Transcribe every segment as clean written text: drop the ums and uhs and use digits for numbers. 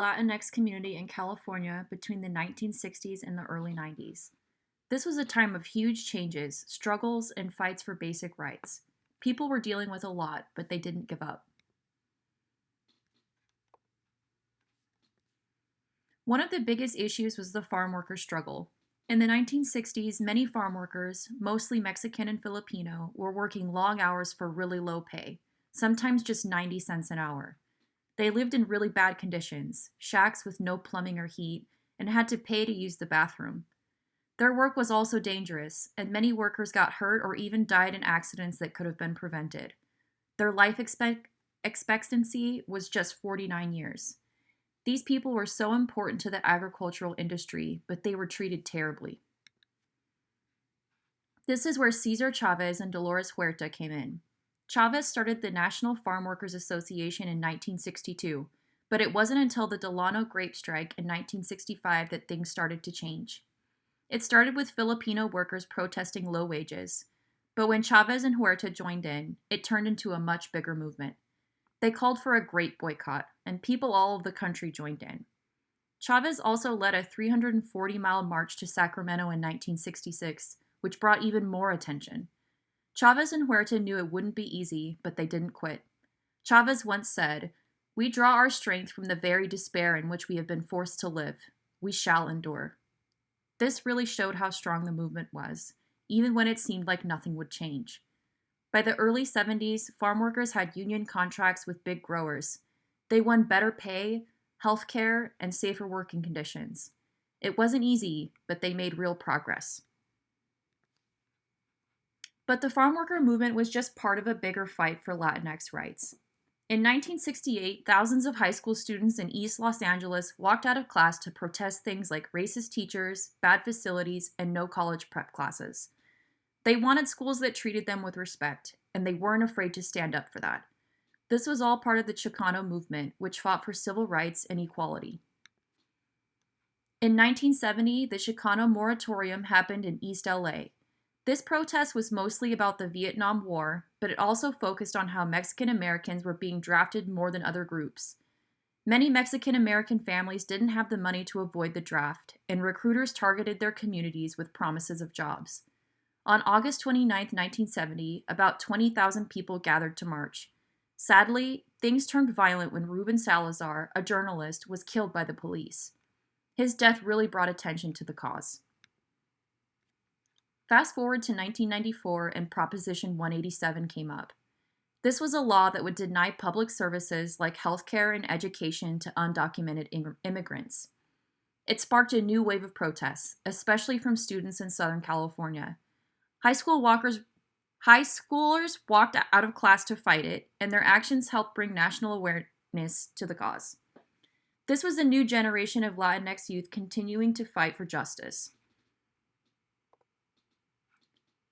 Latinx community in California between the 1960s and the early 90s. This was a time of huge changes, struggles, and fights for basic rights. People were dealing with a lot, but they didn't give up. One of the biggest issues was the farm worker struggle. In the 1960s, many farm workers, mostly Mexican and Filipino, were working long hours for really low pay, sometimes just 90 cents an hour. They lived in really bad conditions, shacks with no plumbing or heat, and had to pay to use the bathroom. Their work was also dangerous, and many workers got hurt or even died in accidents that could have been prevented. Their expectancy was just 49 years. These people were so important to the agricultural industry, but they were treated terribly. This is where Cesar Chavez and Dolores Huerta came in. Chavez started the National Farm Workers Association in 1962, but it wasn't until the Delano grape strike in 1965 that things started to change. It started with Filipino workers protesting low wages, but when Chavez and Huerta joined in, it turned into a much bigger movement. They called for a grape boycott, and people all over the country joined in. Chavez also led a 340-mile march to Sacramento in 1966, which brought even more attention. Chavez and Huerta knew it wouldn't be easy, but they didn't quit. Chavez once said, "We draw our strength from the very despair in which we have been forced to live. We shall endure." This really showed how strong the movement was, even when it seemed like nothing would change. By the early 70s, farm workers had union contracts with big growers. They won better pay, health care, and safer working conditions. It wasn't easy, but they made real progress. But the farm worker movement was just part of a bigger fight for Latinx rights. In 1968, thousands of high school students in East Los Angeles walked out of class to protest things like racist teachers, bad facilities, and no college prep classes. They wanted schools that treated them with respect, and they weren't afraid to stand up for that. This was all part of the Chicano movement, which fought for civil rights and equality. In 1970, the Chicano moratorium happened in East LA. This protest was mostly about the Vietnam War, but it also focused on how Mexican Americans were being drafted more than other groups. Many Mexican American families didn't have the money to avoid the draft, and recruiters targeted their communities with promises of jobs. On August 29, 1970, about 20,000 people gathered to march. Sadly, things turned violent when Ruben Salazar, a journalist, was killed by the police. His death really brought attention to the cause. Fast forward to 1994 and Proposition 187 came up. This was a law that would deny public services like healthcare and education to undocumented immigrants. It sparked a new wave of protests, especially from students in Southern California. High schoolers walked out of class to fight it, and their actions helped bring national awareness to the cause. This was a new generation of Latinx youth continuing to fight for justice.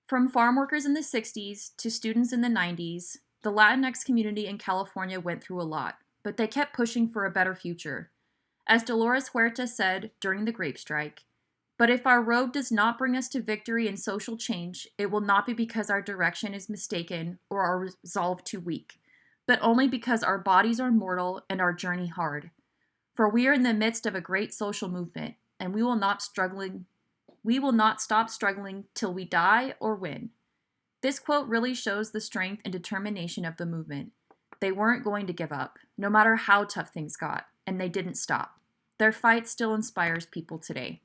From farm workers in the 60s to students in the 90s, the Latinx community in California went through a lot, but they kept pushing for a better future. As Dolores Huerta said during the grape strike, "But if our road does not bring us to victory and social change, it will not be because our direction is mistaken or our resolve too weak, but only because our bodies are mortal and our journey hard. For we are in the midst of a great social movement, and we will not stop struggling till we die or win." This quote really shows the strength and determination of the movement. They weren't going to give up, no matter how tough things got, and they didn't stop. Their fight still inspires people today.